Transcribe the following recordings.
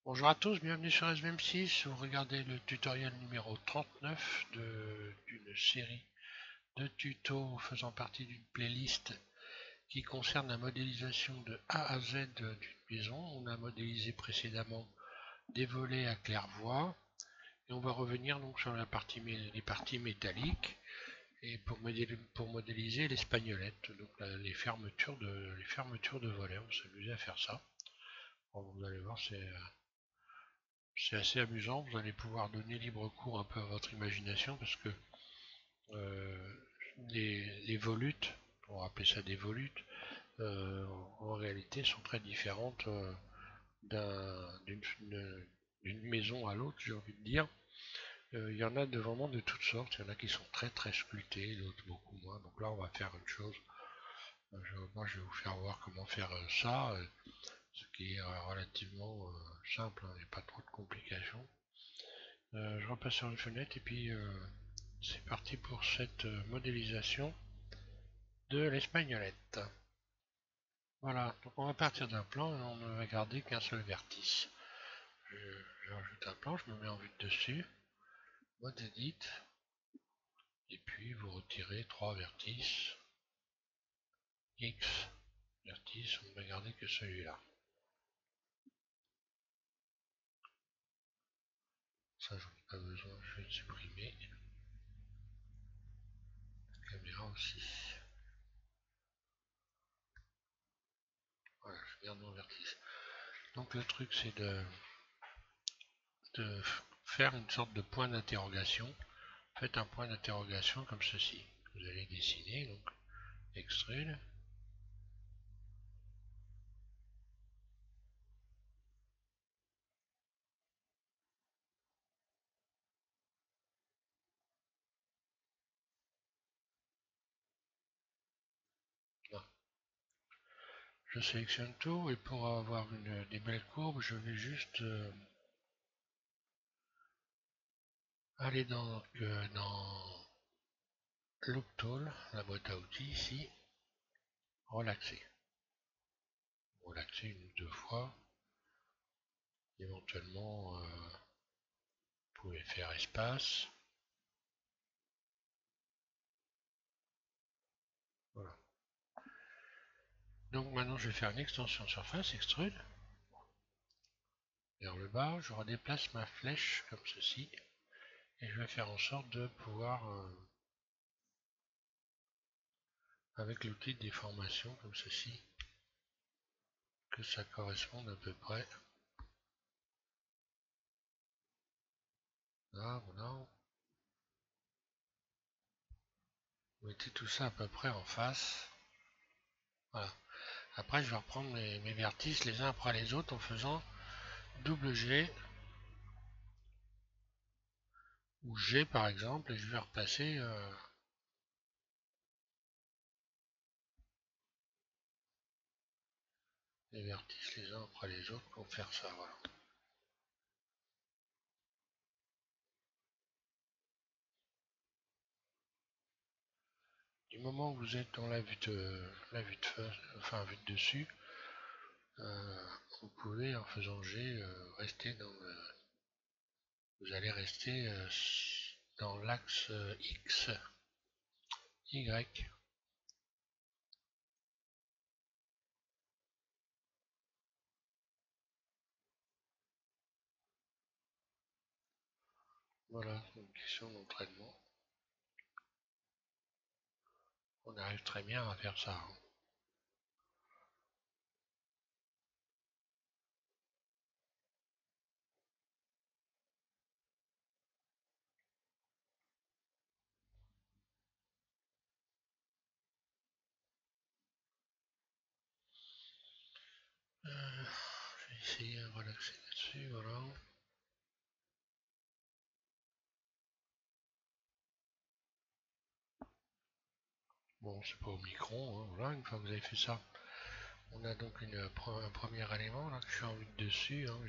Bonjour à tous, bienvenue sur SVM6. Vous regardez le tutoriel numéro 39 d'une série de tutos faisant partie d'une playlist qui concerne la modélisation de A à Z d'une maison. On a modélisé précédemment des volets à claire-voie et on va revenir donc sur les parties métalliques et pour modéliser les spagnolettes, donc les fermetures de volets. On s'amusait à faire ça. Bon, vous allez voir, c'est assez amusant, vous allez pouvoir donner libre cours un peu à votre imagination parce que euh, les volutes, on va appeler ça des volutes, euh, en réalité sont très différentes d'une maison à l'autre, j'ai envie de dire. Il y en a vraiment de toutes sortes, il y en a qui sont très très sculptés, d'autres beaucoup moins. Donc là on va faire une chose, moi je vais vous faire voir comment faire ça, ce qui est relativement simple, hein, il n'y a pas trop de complications. Je repasse sur une fenêtre et puis c'est parti pour cette modélisation de l'espagnolette. Voilà, donc on va partir d'un plan et on ne va garder qu'un seul vertice. Je rajoute un plan, je me mets en vue de dessus, mode edit, et puis vous retirez 3 vertices, X, vertice, on ne va garder que celui-là. Ça j'en ai pas besoin, je vais le supprimer. La caméra aussi. Voilà, je garde mon vertice. Donc le truc c'est de faire une sorte de point d'interrogation. Faites un point d'interrogation comme ceci. Vous allez dessiner, donc extrude. Là. Je sélectionne tout et pour avoir des belles courbes, je vais juste aller dans Loop Tool, la boîte à outils ici, relaxer. Relaxer une ou deux fois. Éventuellement, vous pouvez faire espace. Voilà. Donc maintenant, je vais faire une extension surface, extrude. Vers le bas, je redéplace ma flèche comme ceci. Et je vais faire en sorte de pouvoir, avec l'outil de déformation comme ceci, que ça corresponde à peu près. Là, voilà. Vous mettez tout ça à peu près en face. Voilà. Après, je vais reprendre mes vertices les uns après les autres en faisant double G ou G par exemple, et je vais replacer les vertices les uns après les autres pour faire ça. Voilà. Du moment où vous êtes dans la vue de face, enfin vue de dessus, vous pouvez en faisant G rester dans le, vous allez rester dans l'axe X, Y. Voilà, une question d'entraînement. On arrive très bien à faire ça, hein. Je vais essayer de relaxer là-dessus, voilà. Bon, c'est pas au micron, hein, voilà, une fois que vous avez fait ça, on a donc un premier élément, là, que je suis en vue de dessus, hein,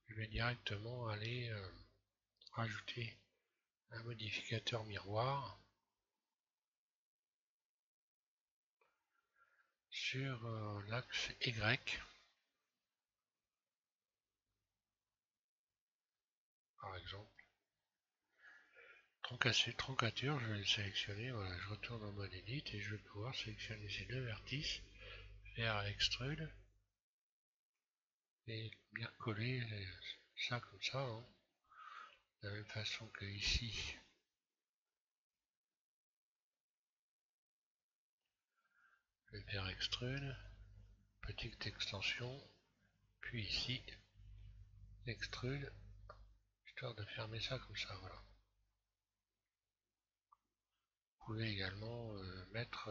je vais directement aller rajouter un modificateur miroir sur l'axe Y. exemple. Troncature, je vais le sélectionner, voilà, je retourne en mode edit et je vais pouvoir sélectionner ces deux vertices, faire extrude et bien coller ça comme ça, hein. De la même façon que ici, je vais faire extrude, petite extension, puis ici, extrude, histoire de fermer ça comme ça, voilà. Vous pouvez également mettre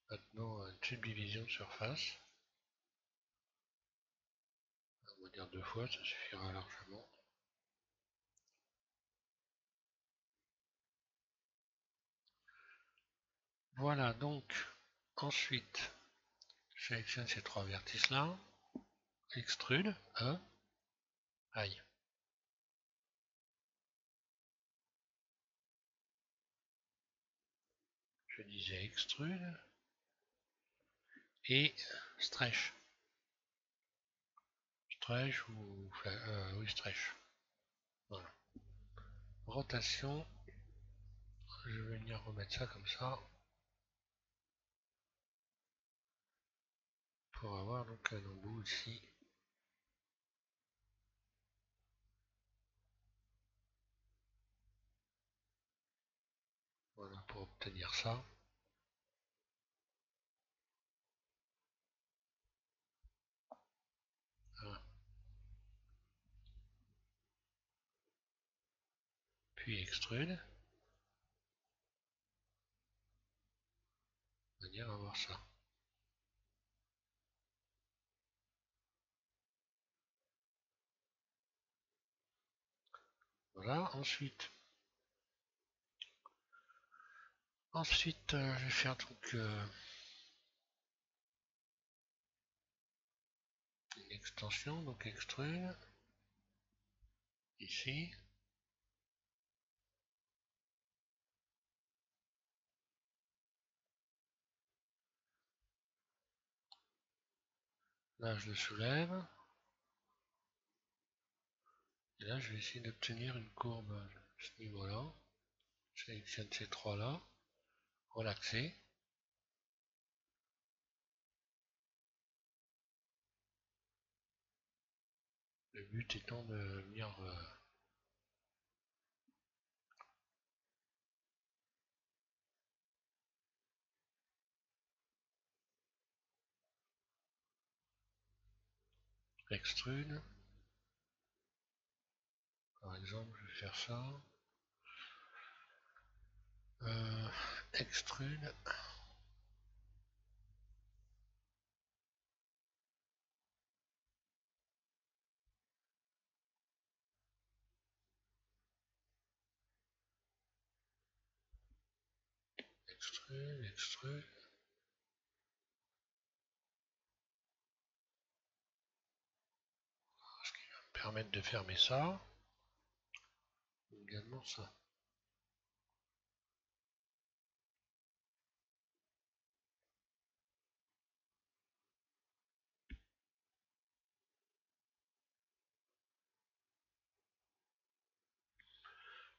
maintenant une subdivision de surface. On va dire 2 fois, ça suffira largement. Voilà, donc ensuite, je sélectionne ces 3 vertices là, extrude, aïe. Je disais extrude et stretch. Stretch ou oui, stretch. Voilà. Rotation, je vais venir remettre ça comme ça pour avoir donc un embout ici. Voilà, pour obtenir ça. Voilà. Puis extrude. De manière à avoir ça. Voilà, ensuite je vais faire donc une extension, donc extrude, ici. Là, je le soulève. Et là, je vais essayer d'obtenir une courbe à ce niveau-là. Je sélectionne ces trois-là, relaxer. Le but étant de venir extrude. Par exemple, je vais faire ça. Extrude. Extrude, extrude. Ce qui va me permettre de fermer ça. Également ça.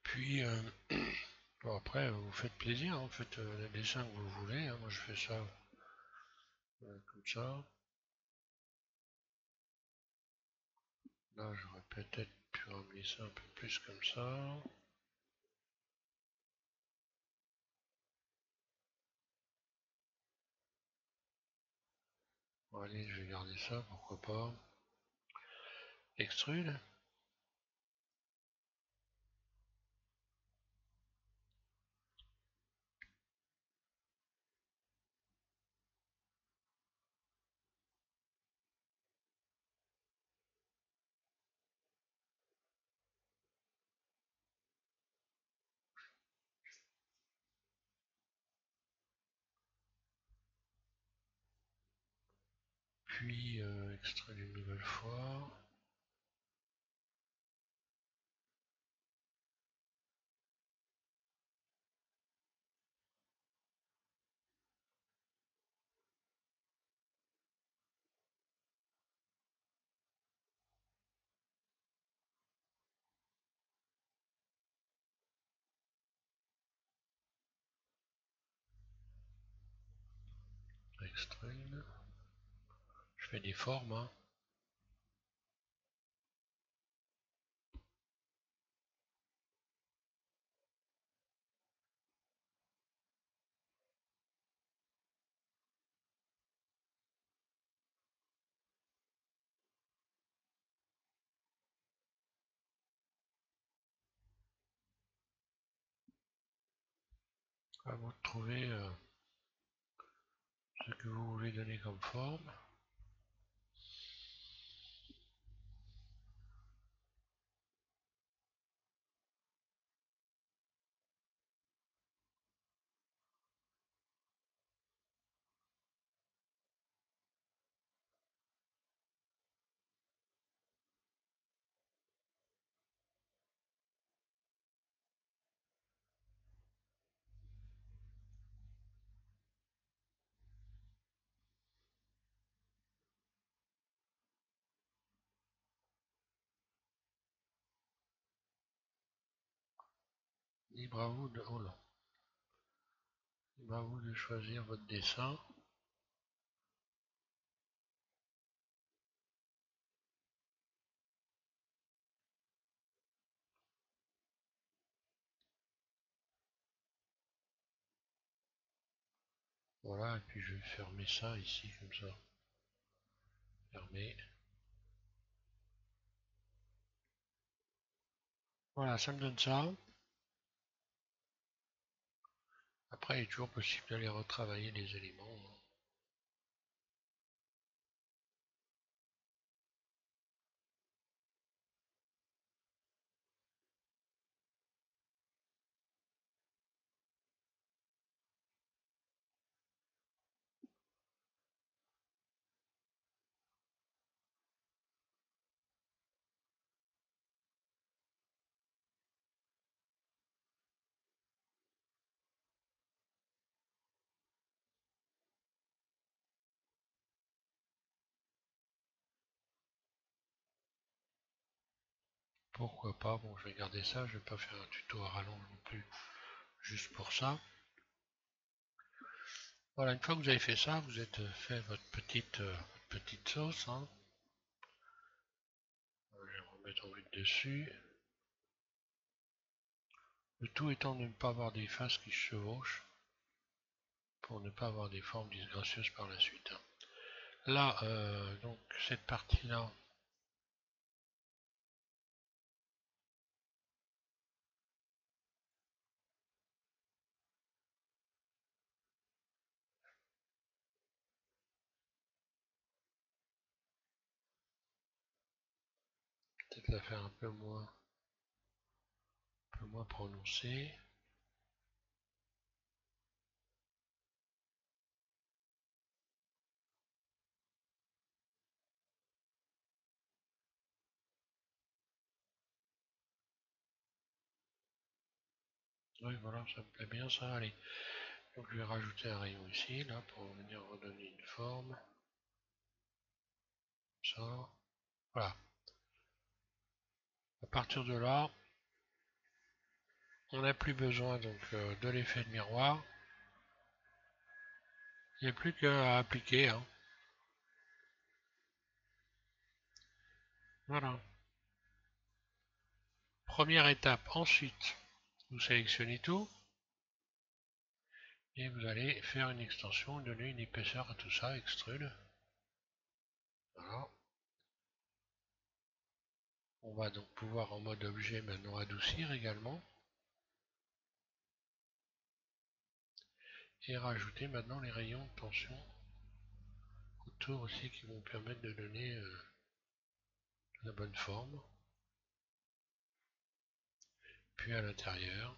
Puis, bon, après, vous faites plaisir, hein, faites le dessin que vous voulez. Hein. Moi, je fais ça comme ça. Là, j'aurais peut-être pu ramener ça un peu plus comme ça. Bon, allez, je vais garder ça, pourquoi pas. Extrude. Puis, extrude une nouvelle fois. extrude. Je fais des formes, hein. À vous de trouver ce que vous voulez donner comme forme. Libre à vous de, oh non. Libre à vous de choisir votre dessin. Voilà, et puis je vais fermer ça ici comme ça. Fermer. Voilà, ça me donne ça. Après, il est toujours possible d'aller retravailler les éléments. Pourquoi pas, bon je vais garder ça, je vais pas faire un tuto à rallonge non plus, juste pour ça. Voilà, une fois que vous avez fait ça, vous êtes fait votre petite sauce. Hein. Je vais me remettre en vue de dessus. Le tout étant de ne pas avoir des faces qui se chevauchent, pour ne pas avoir des formes disgracieuses par la suite. Là, donc cette partie-là, peut-être la faire un peu moins prononcée. Oui, voilà, ça me plaît bien ça. Allez, donc je vais rajouter un rayon ici, là, pour venir redonner une forme. Ça, voilà. À partir de là, on n'a plus besoin donc de l'effet de miroir. Il n'y a plus qu'à appliquer. Hein. Voilà. Première étape. Ensuite, vous sélectionnez tout et vous allez faire une extension, donner une épaisseur à tout ça, extrude. Voilà. On va donc pouvoir en mode objet maintenant adoucir également. Et rajouter maintenant les rayons de tension autour aussi qui vont permettre de donner la bonne forme. Puis à l'intérieur.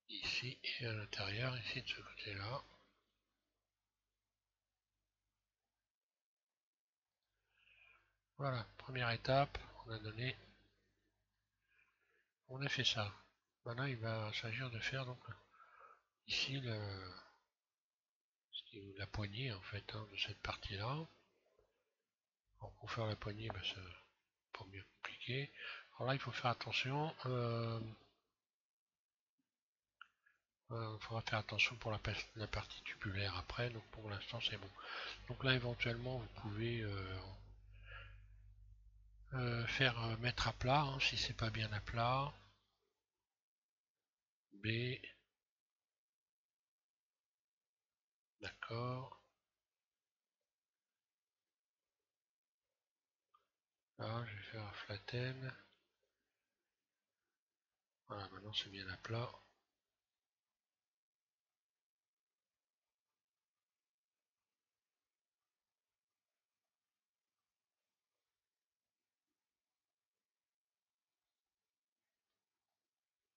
Ici et à l'intérieur, ici de ce côté-là. Voilà, première étape, on a fait ça. Maintenant il va s'agir de faire donc ici la poignée en fait hein, de cette partie-là. Pour faire la poignée, bah, c'est pas bien compliqué. Alors là il faut faire attention. Il faudra faire attention pour la partie tubulaire après, donc pour l'instant c'est bon. Donc là éventuellement vous pouvez faire mettre à plat, hein, si c'est pas bien à plat. B, d'accord. Là je vais faire un flatten. Voilà, maintenant c'est bien à plat.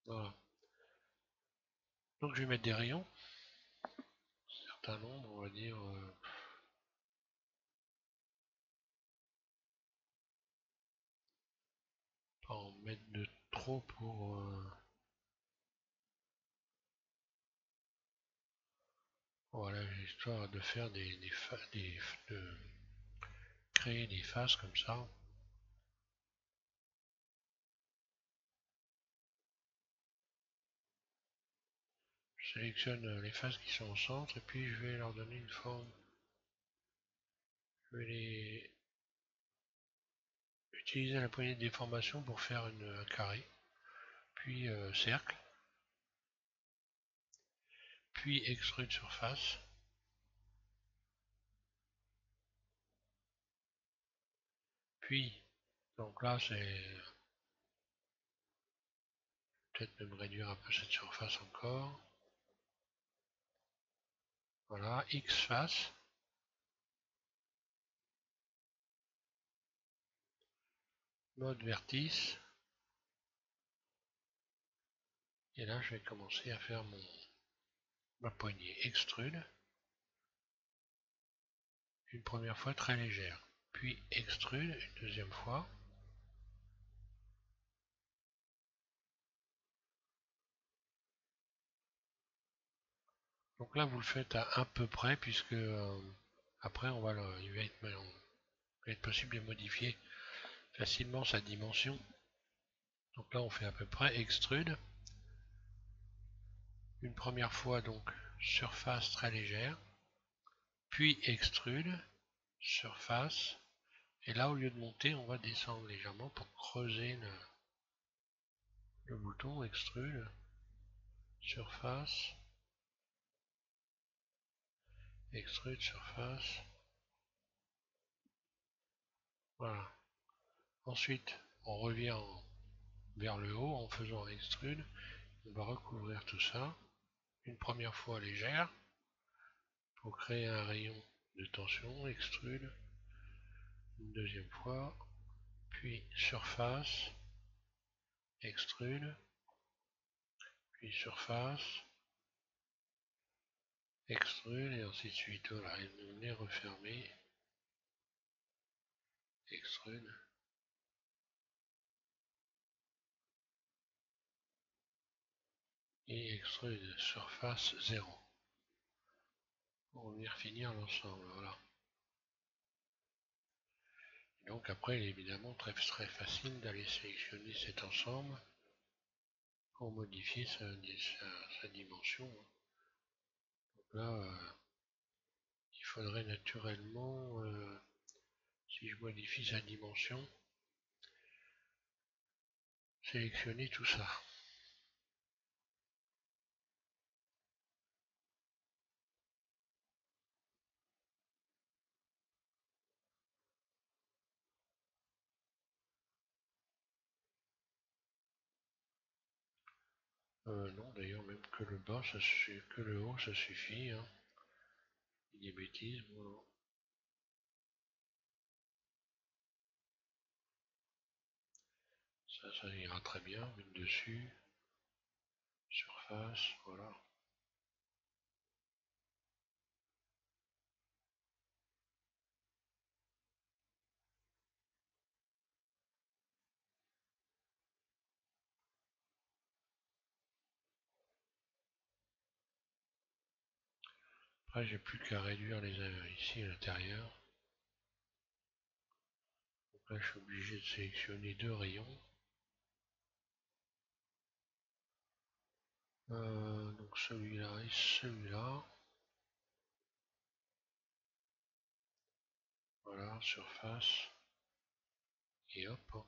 Voilà. Donc je vais mettre des rayons, un certain nombre, on va dire. Pas en mettre de trop pour voilà, histoire de faire de créer des faces comme ça. Je sélectionne les faces qui sont au centre et puis je vais leur donner une forme. Je vais les utiliser la poignée de déformation pour faire un carré, puis cercle, puis extrude surface, puis donc là c'est peut-être même réduire un peu cette surface encore. Voilà, X face, mode vertice, et là je vais commencer à faire ma poignée extrude, une première fois très légère, puis extrude une deuxième fois. Donc là vous le faites à peu près puisque après il va être possible de modifier facilement sa dimension. Donc là on fait à peu près extrude. Une première fois donc surface très légère, puis extrude, surface, et là au lieu de monter on va descendre légèrement pour creuser le bouton extrude, surface, extrude, surface. Voilà. Ensuite on revient vers le haut en faisant extrude. On va recouvrir tout ça. Une première fois légère pour créer un rayon de tension, extrude. Une deuxième fois, puis surface, extrude, puis surface, extrude et ainsi de suite. Voilà, et vous venez refermer, extrude. Et extrude surface 0. Pour venir finir l'ensemble, voilà. Et donc après il est évidemment très facile d'aller sélectionner cet ensemble pour modifier sa dimension. Donc là, il faudrait naturellement, si je modifie sa dimension, sélectionner tout ça. Non, d'ailleurs, même que le bas, que le haut, ça suffit. Hein. Il y a des bêtises, voilà. Ça ira très bien. Mettre dessus, surface, voilà. Après, j'ai plus qu'à réduire ici à l'intérieur. Donc là, je suis obligé de sélectionner deux rayons. Donc celui-là et celui-là. Voilà, surface. Et hop.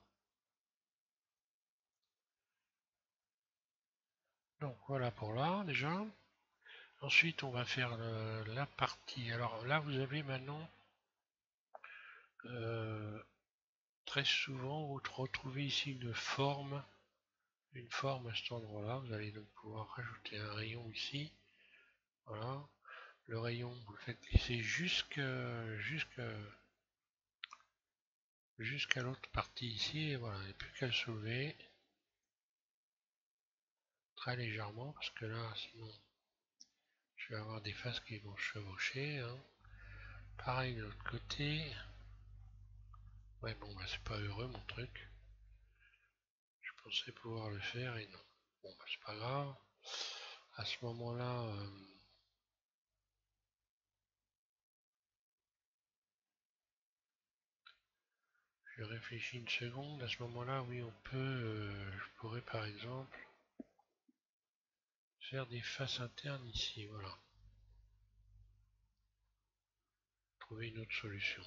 Donc voilà pour là déjà. Ensuite on va faire la partie. Alors là vous avez maintenant très souvent vous retrouvez ici une forme à cet endroit-là. Vous allez donc pouvoir rajouter un rayon ici. Voilà. Le rayon, vous le faites glisser jusqu'à l'autre partie ici. Et voilà, il n'y a plus qu'à le soulever très légèrement parce que là, sinon, je vais avoir des faces qui vont chevaucher. Hein. Pareil de l'autre côté. Ouais, bon, bah, c'est pas heureux mon truc. Je pensais pouvoir le faire et non. Bon, bah, c'est pas grave. À ce moment-là, je réfléchis une seconde. À ce moment-là, oui, on peut. Je pourrais par exemple faire des faces internes ici. Voilà. Trouver une autre solution.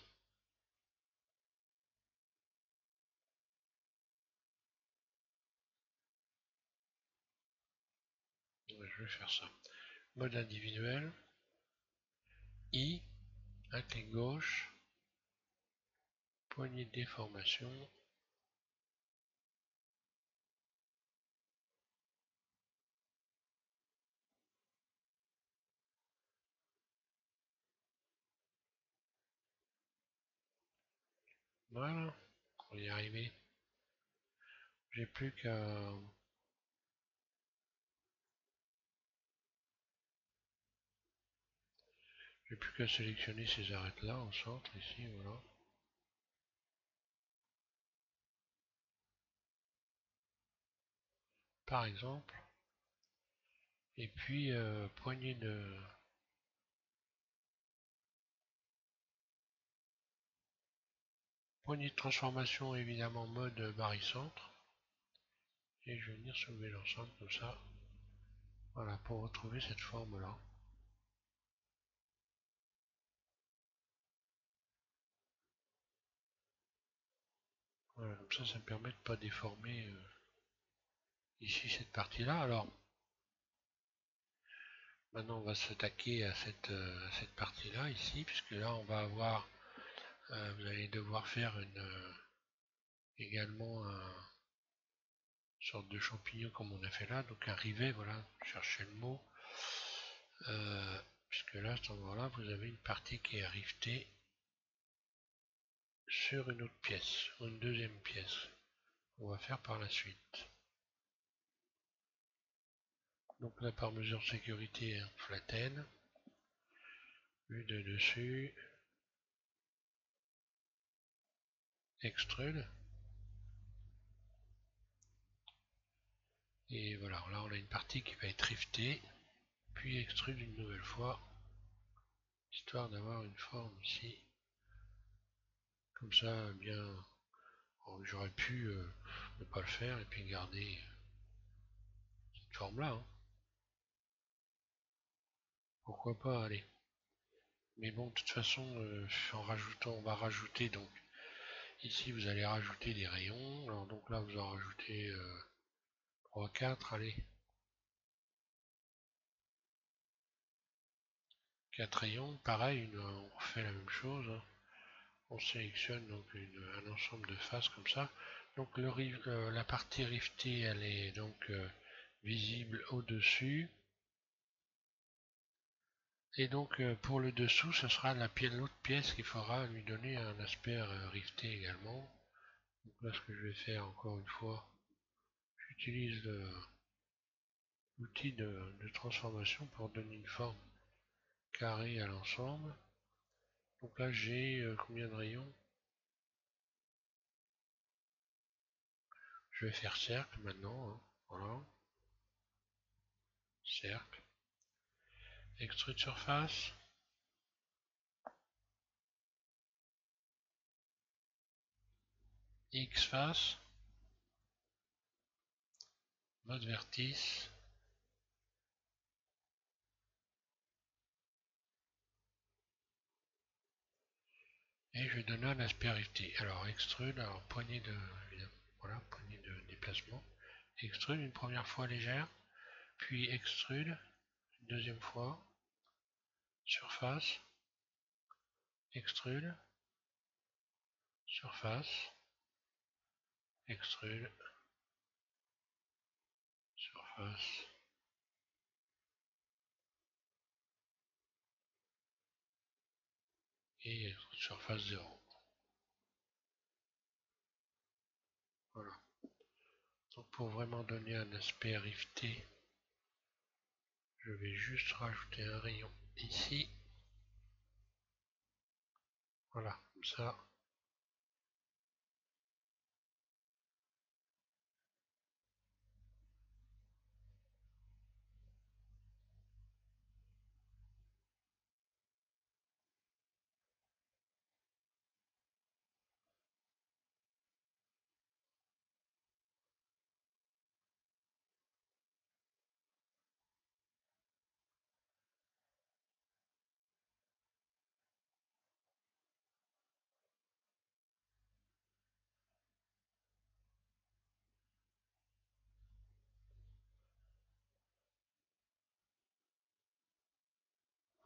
Ouais, je vais faire ça. Mode individuel. I. Un clic gauche. Poignée de déformation. Voilà. On va y arriver. J'ai plus qu'à. J'ai plus qu'à sélectionner ces arêtes-là au centre, ici, voilà. Par exemple. Et puis, poignée de transformation, évidemment, mode barycentre. Et je vais venir soulever l'ensemble comme ça. Voilà, pour retrouver cette forme-là. Voilà, comme ça me permet de ne pas déformer ici cette partie-là. Alors, maintenant on va s'attaquer à cette partie-là ici, puisque là on va avoir, vous allez devoir faire également une sorte de champignon comme on a fait là, donc un rivet, voilà, cherchez le mot. Puisque là, à cet endroit-là, vous avez une partie qui est rivetée sur une autre pièce, ou une deuxième pièce. On va faire par la suite. Donc là, par mesure de sécurité, on flatten, vue de dessus, extrude. Et voilà, là on a une partie qui va être rivetée, puis extrude une nouvelle fois, histoire d'avoir une forme ici. Comme ça, bien, j'aurais pu ne pas le faire et puis garder cette forme-là. Hein. Pourquoi pas, allez. Mais bon, de toute façon, en rajoutant, on va rajouter donc ici vous allez rajouter des rayons. Alors donc là vous en rajoutez 3, 4, allez. 4 rayons, pareil, on fait la même chose. Hein. On sélectionne donc un ensemble de faces comme ça. Donc la partie rivetée elle est donc visible au-dessus. Et donc pour le dessous, ce sera l'autre pièce qu'il faudra lui donner un aspect rifté également. Donc là ce que je vais faire encore une fois, j'utilise l'outil de transformation pour donner une forme carrée à l'ensemble. Donc là j'ai combien de rayons? Je vais faire cercle maintenant. Hein. Voilà. Cercle. Extrude surface. X face. Mode vertice. Et je vais donner un aspérité. Alors extrude, alors poignée de, voilà, poignée de déplacement. Extrude une première fois légère, puis extrude une deuxième fois, surface, extrude, surface, extrude, surface, et surface 0. Voilà. Donc pour vraiment donner un aspect rifté, je vais juste rajouter un rayon ici. Voilà, comme ça.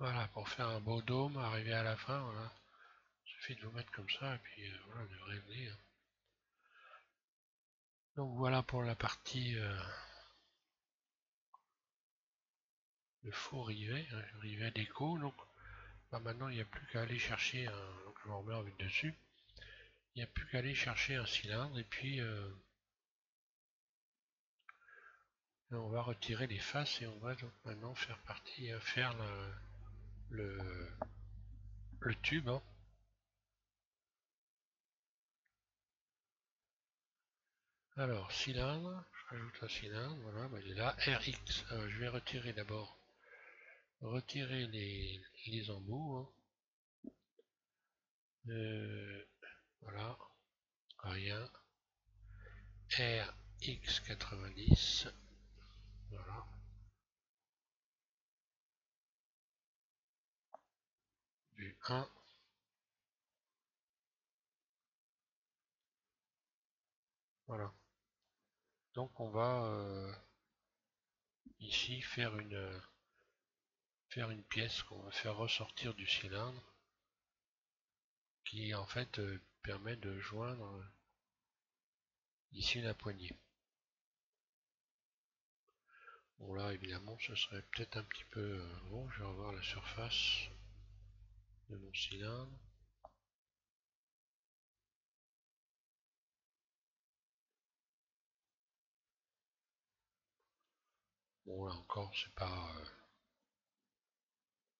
Voilà, pour faire un beau dôme, arriver à la fin, voilà. Il suffit de vous mettre comme ça et puis voilà, de régler. Donc voilà pour la partie le faux rivet, rivet déco. Donc bah, maintenant il n'y a plus qu'à aller chercher un. Donc je m'en remets en vue dessus. Il n'y a plus qu'à aller chercher un cylindre et puis on va retirer les faces et on va donc maintenant faire partie, faire le, le tube. Hein. Alors cylindre, je rajoute un cylindre, voilà, bah, il est là, RX. Je vais retirer d'abord, retirer les embouts. Hein. Voilà, rien. RX90, voilà, vue 1, voilà. Donc on va ici faire une pièce qu'on va faire ressortir du cylindre qui en fait permet de joindre ici la poignée. Bon là évidemment ce serait peut-être un petit peu bon, je vais revoir la surface de mon cylindre. Bon là encore c'est pas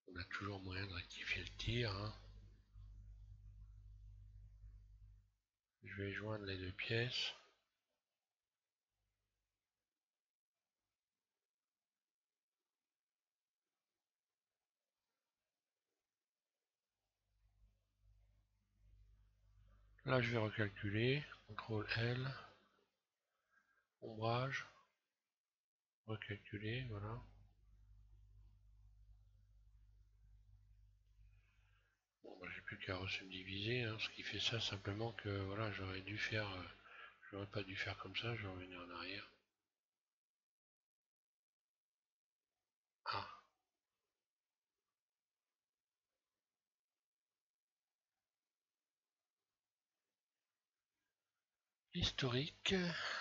on a toujours moyen de rectifier le tir. Hein. Je vais joindre les deux pièces. Là je vais recalculer, CTRL L, ombrage, recalculer, voilà. Bon, bah, j'ai plus qu'à resubdiviser, hein, ce qui fait ça simplement que voilà, j'aurais dû faire, j'aurais pas dû faire comme ça, je vais revenir en arrière. Ah, historique,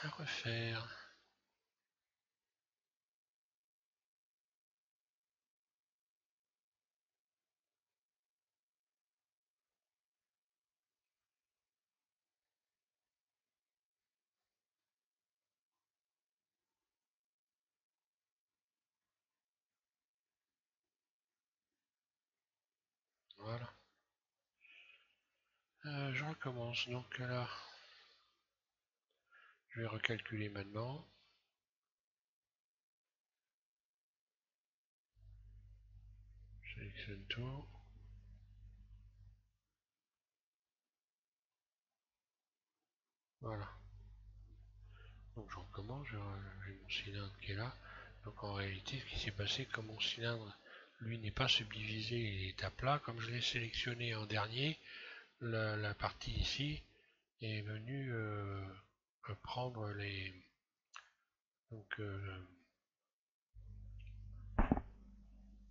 à refaire. Voilà. Je recommence, donc là, je vais recalculer maintenant. Je sélectionne tout. Voilà. Donc je recommence, j'ai mon cylindre qui est là. Donc en réalité, ce qui s'est passé, comme mon cylindre, lui, n'est pas subdivisé, il est à plat, comme je l'ai sélectionné en dernier, la partie ici est venue prendre les... Donc,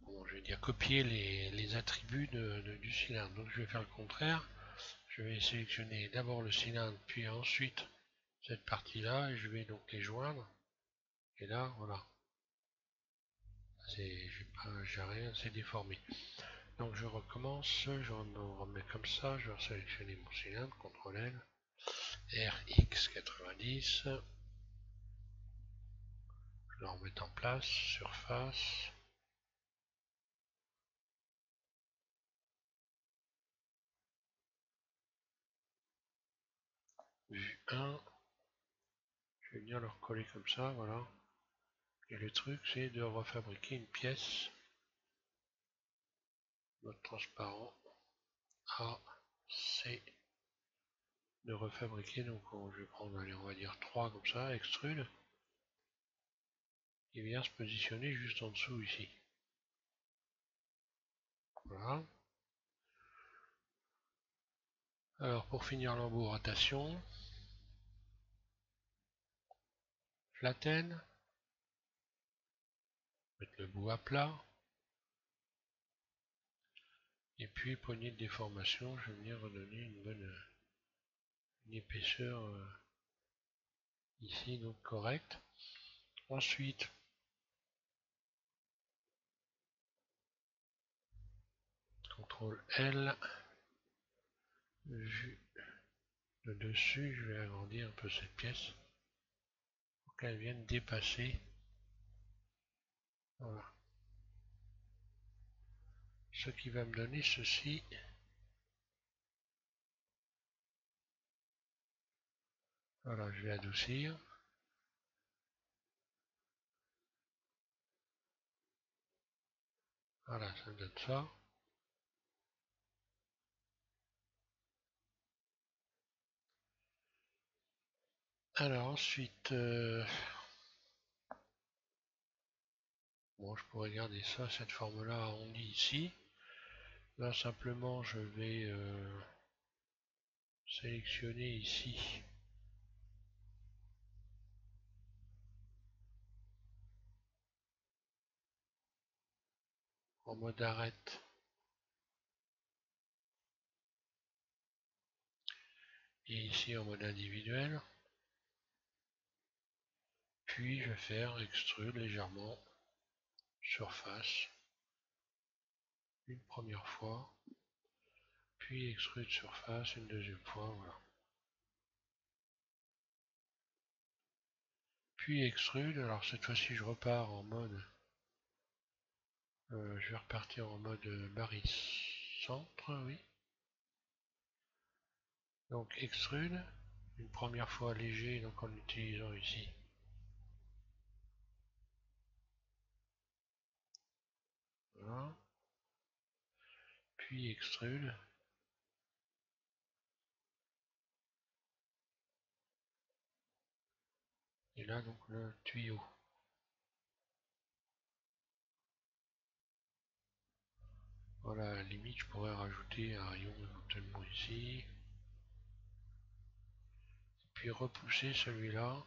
bon, je vais dire copier les attributs du cylindre. Donc je vais faire le contraire. Je vais sélectionner d'abord le cylindre, puis ensuite cette partie-là, et je vais donc les joindre. Et là, voilà. J'ai rien, c'est déformé. Donc je recommence, je remets comme ça, je vais sélectionner mon cylindre, CTRL L, RX90, je le remets en place, surface, vue 1, je vais venir le recoller comme ça, voilà. Et le truc c'est de refabriquer une pièce, mode transparent, A, C, de refabriquer, donc je vais prendre, allez, on va dire 3 comme ça, extrude, il vient se positionner juste en dessous ici. Voilà. Alors pour finir l'embout, rotation, flatten, mettre le bout à plat, et puis poignée de déformation, je vais venir redonner une bonne épaisseur ici, donc correcte. Ensuite, CTRL L, vue de dessus, je vais agrandir un peu cette pièce pour qu'elle vienne dépasser. Voilà. Ce qui va me donner ceci. Voilà, je vais adoucir. Voilà, ça me donne ça. Alors ensuite, bon, je pourrais garder ça, cette forme-là arrondie ici. Là, simplement, je vais sélectionner ici en mode arrête. Et ici en mode individuel. Puis je vais faire extrude légèrement, surface, une première fois, puis extrude surface une deuxième fois, voilà. Puis extrude, alors cette fois-ci je repars en mode, je vais repartir en mode barycentre, oui. Donc extrude, une première fois léger, donc en utilisant ici. Voilà. Puis extrude. Et là donc le tuyau. Voilà, à la limite je pourrais rajouter un rayon éventuellement ici. Puis repousser celui-là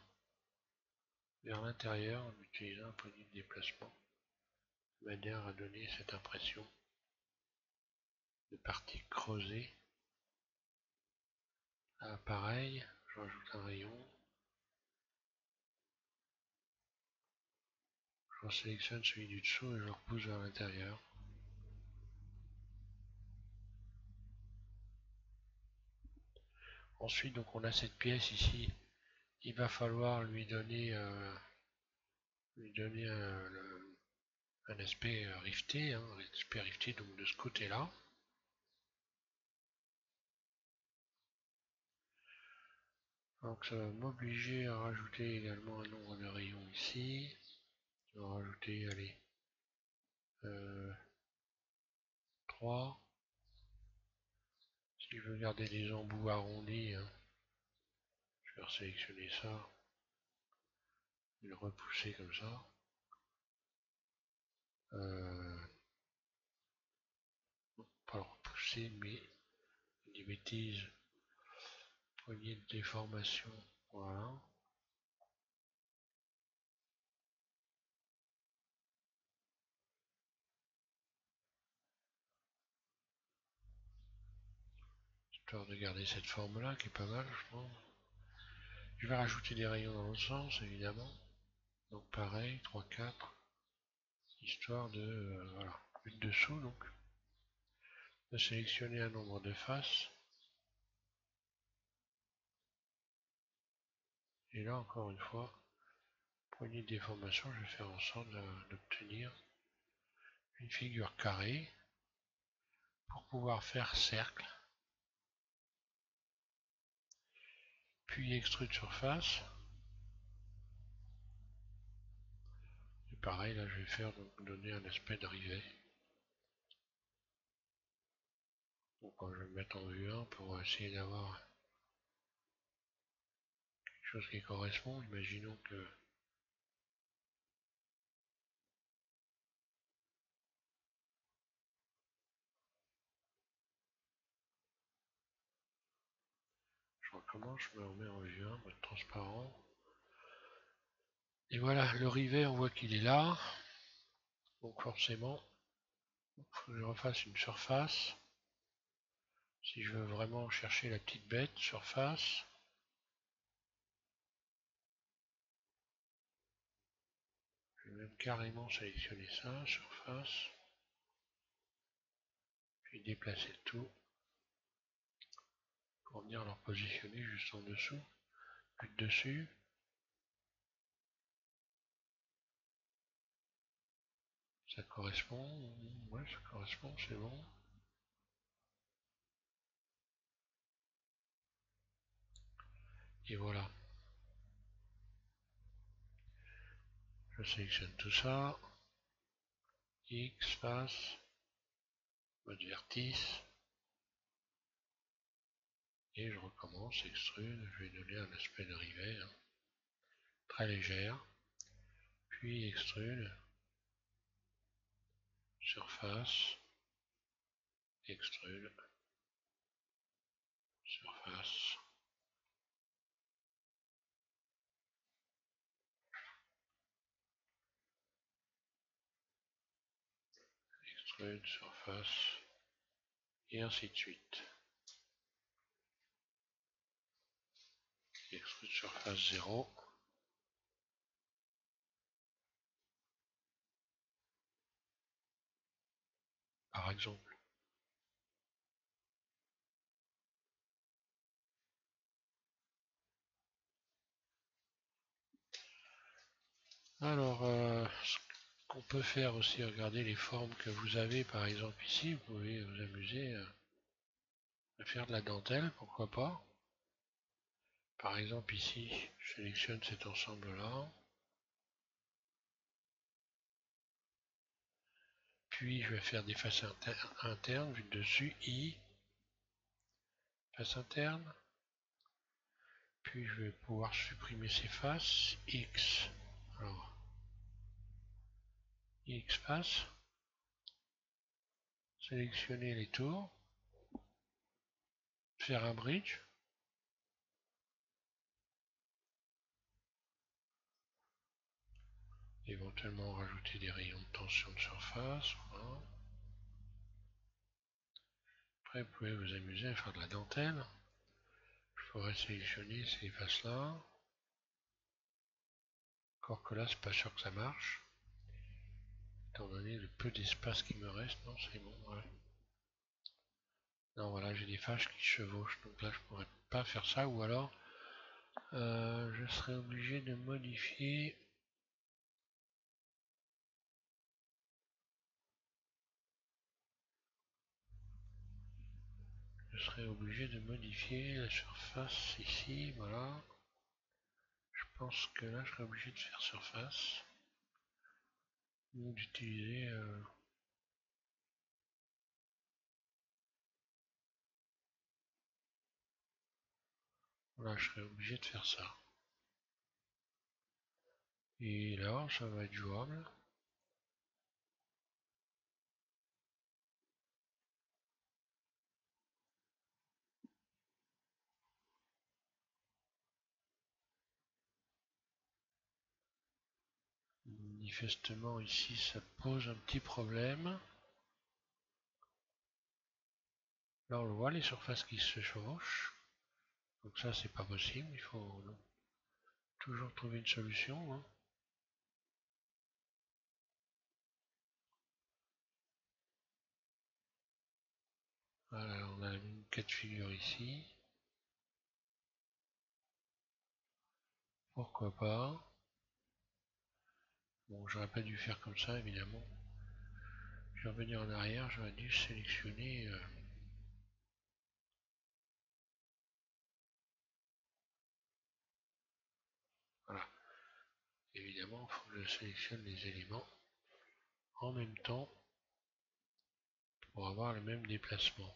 vers l'intérieur en utilisant un poignet de déplacement, de manière à donner cette impression de partie creusée. Là, pareil, je rajoute un rayon, je sélectionne celui du dessous et je le repousse vers l'intérieur. Ensuite, donc on a cette pièce ici, il va falloir lui donner un aspect rifté, un aspect rifté donc de ce côté-là. Donc ça va m'obliger à rajouter également un nombre de rayons ici. Je vais rajouter, allez, 3. Si je veux garder les embouts arrondis, hein, je vais resélectionner ça et le repousser comme ça. Pas le repousser, mais des bêtises. Poignée de déformation, voilà. Histoire de garder cette forme là qui est pas mal, je trouve. Je vais rajouter des rayons dans l'autre sens, évidemment. Donc pareil, 3-4. Histoire de, voilà, vue de dessous donc. De sélectionner un nombre de faces. Et là, encore une fois, poignée de déformation, je vais faire en sorte d'obtenir une figure carrée pour pouvoir faire cercle. Puis extrude surface. Et pareil, là, je vais faire donc donner un aspect de rivet. Donc je vais me mettre en vue 1 pour essayer d'avoir quelque chose qui correspond. Imaginons que je recommence, je me remets en vue 1, mode transparent. Et voilà, le rivet, on voit qu'il est là. Donc forcément, il faut que je refasse une surface. Si je veux vraiment chercher la petite bête, surface. Je vais même carrément sélectionner ça, surface. Puis déplacer le tout pour venir leur positionner juste en dessous. Plus de dessus. Ça correspond. Ouais, ça correspond, c'est bon. Et voilà. Je sélectionne tout ça. X, face, mode vertice. Et je recommence, extrude. Je vais donner un aspect de rivet. Hein, très légère. Puis extrude. Surface. Extrude. Surface. Extrude, surface. Et ainsi de suite. Extrude surface 0. Par exemple. Alors, ce qu'on peut faire aussi, regardez les formes que vous avez, par exemple ici, vous pouvez vous amuser à faire de la dentelle, pourquoi pas. Par exemple ici, je sélectionne cet ensemble-là. Puis je vais faire des faces internes, vue de dessus, I, face interne. Puis je vais pouvoir supprimer ces faces, X. Alors, X face. Sélectionner les tours. Faire un bridge. Éventuellement rajouter des rayons de tension de surface. Voilà. Après, vous pouvez vous amuser à faire de la dentelle. Je pourrais sélectionner ces faces-là. Encore que là, c'est pas sûr que ça marche. Étant donné le peu d'espace qui me reste, non, c'est bon, ouais. Non, voilà, j'ai des faces qui chevauchent, donc là, je pourrais pas faire ça, ou alors, je serais obligé de modifier. Je serais obligé de modifier la surface ici, voilà. Je pense que là, je serais obligé de faire surface. Ou d'utiliser... Voilà, je serais obligé de faire ça. Et là, ça va être jouable. Manifestement ici ça pose un petit problème. Là on le voit, les surfaces qui se chevauchent. Donc ça c'est pas possible, il faut toujours trouver une solution. Hein. Voilà, on a le même cas de figure ici. Pourquoi pas. Bon, j'aurais pas dû faire comme ça évidemment. Je vais revenir en arrière, j'aurais dû sélectionner. Voilà. Évidemment, il faut que je sélectionne les éléments en même temps pour avoir le même déplacement.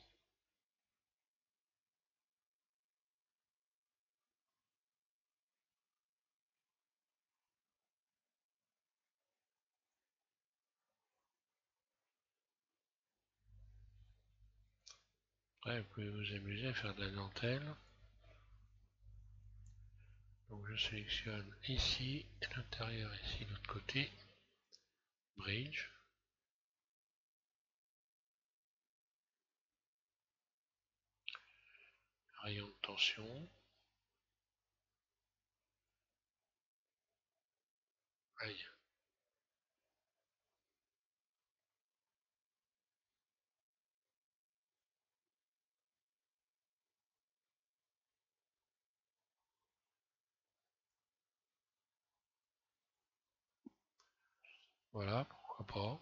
Après, vous pouvez vous amuser à faire de la dentelle. Donc je sélectionne ici, l'intérieur ici, de l'autre côté, bridge. Rayon de tension. Aïe. Voilà, pourquoi pas.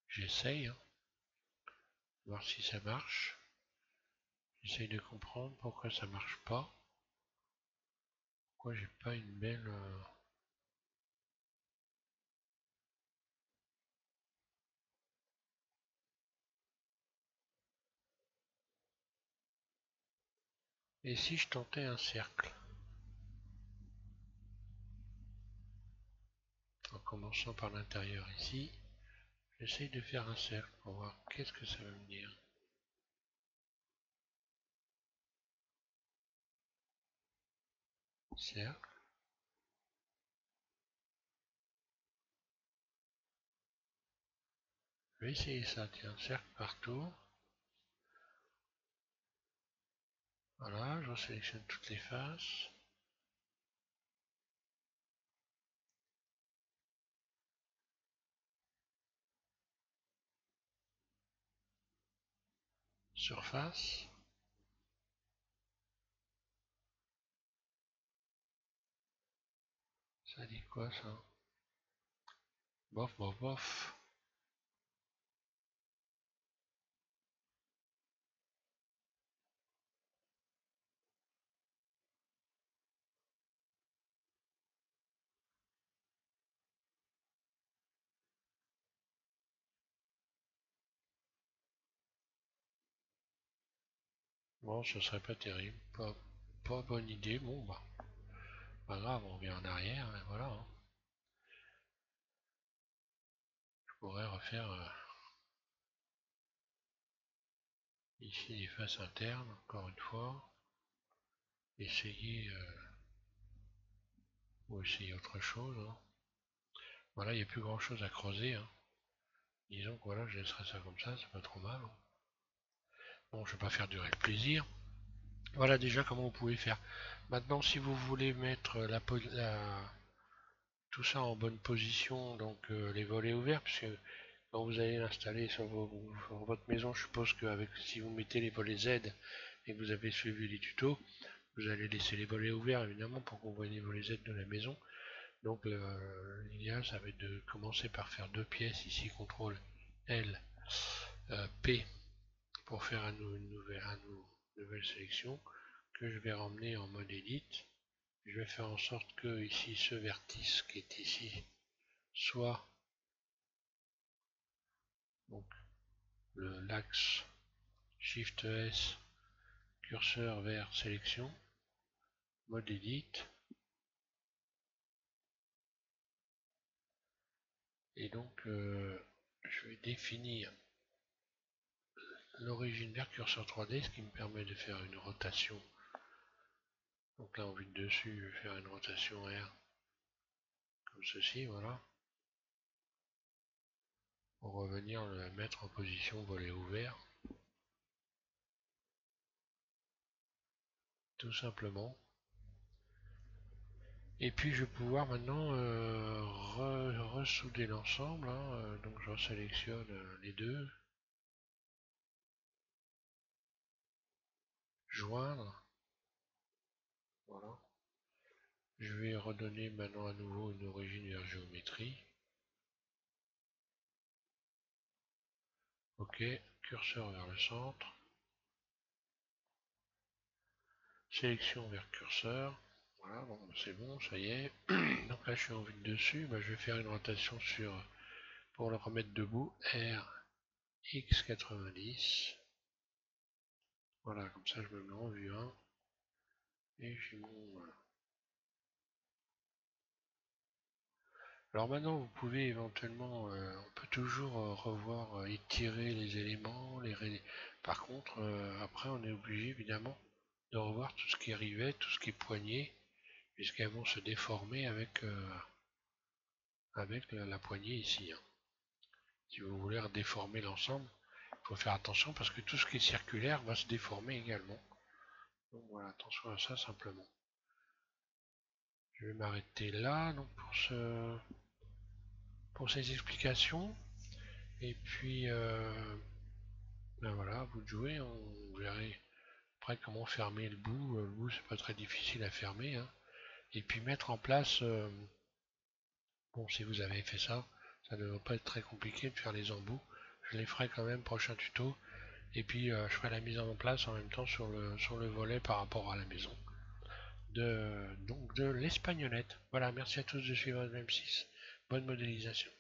J'essaye, hein, voir si ça marche. J'essaye de comprendre pourquoi ça marche pas. Pourquoi j'ai pas une belle... Et si je tentais un cercle? En commençant par l'intérieur ici, j'essaye de faire un cercle pour voir qu'est-ce que ça va me dire. Cercle. Je vais essayer ça, tiens, cercle partout. Voilà, je sélectionne toutes les faces. Surface. Ça dit quoi ça? Bof, bof, bof. Bon, ce serait pas terrible. Pas bonne idée. Bon, bah, pas grave, on revient en arrière, et voilà. Hein. Je pourrais refaire ici les faces internes, encore une fois. Essayer, ou essayer autre chose. Hein. Voilà, il n'y a plus grand chose à creuser. Hein. Disons que voilà, je laisserai ça comme ça, c'est pas trop mal. Hein. Bon, je vais pas faire durer le plaisir. Voilà déjà comment vous pouvez faire. Maintenant, si vous voulez mettre tout ça en bonne position, donc les volets ouverts, puisque quand vous allez l'installer sur votre maison, je suppose que si vous mettez les volets Z et que vous avez suivi les tutos, vous allez laisser les volets ouverts évidemment pour qu'on voit les volets Z de la maison. Donc l'idéal ça va être de commencer par faire deux pièces ici, CTRL L, P pour faire une nouvelle sélection que je vais ramener en mode edit. Je vais faire en sorte que ici ce vertice qui est ici soit donc l'axe Shift S, curseur vers sélection, mode edit. Et donc je vais définir l'origine vers curseur 3D, ce qui me permet de faire une rotation. Donc là, en vue de dessus, je vais faire une rotation R, comme ceci, voilà. Pour revenir le mettre en position volet ouvert. Tout simplement. Et puis je vais pouvoir maintenant ressouder l'ensemble. Hein, donc je resélectionne les deux. Joindre. Voilà. Je vais redonner maintenant à nouveau une origine vers géométrie. Ok, curseur vers le centre. Sélection vers curseur. Voilà, bon, c'est bon, ça y est. Donc là, je suis en vue de dessus. Bah, je vais faire une rotation sur, pour le remettre debout, R, X90. Voilà, comme ça, je me mets en vue 1. Et j'ai mon... Voilà. Alors maintenant, vous pouvez éventuellement, on peut toujours revoir, étirer les éléments. Par contre, après, on est obligé évidemment de revoir tout ce qui est rivet, tout ce qui est poignée, puisqu'elles vont se déformer avec, la poignée ici. Hein. Si vous voulez redéformer l'ensemble, il faut faire attention parce que tout ce qui est circulaire va se déformer également. Donc voilà, attention à ça simplement. Je vais m'arrêter là donc pour ces explications. Et puis ben voilà, vous de jouer, on verrez après comment fermer le bout. Le bout c'est pas très difficile à fermer. Hein. Et puis mettre en place, bon si vous avez fait ça, ça ne devrait pas être très compliqué de faire les embouts. Je les ferai quand même prochain tuto. Et puis je ferai la mise en place en même temps sur le volet par rapport à la maison. Donc de l'espagnolette. Voilà, merci à tous de suivre M6. Bonne modélisation.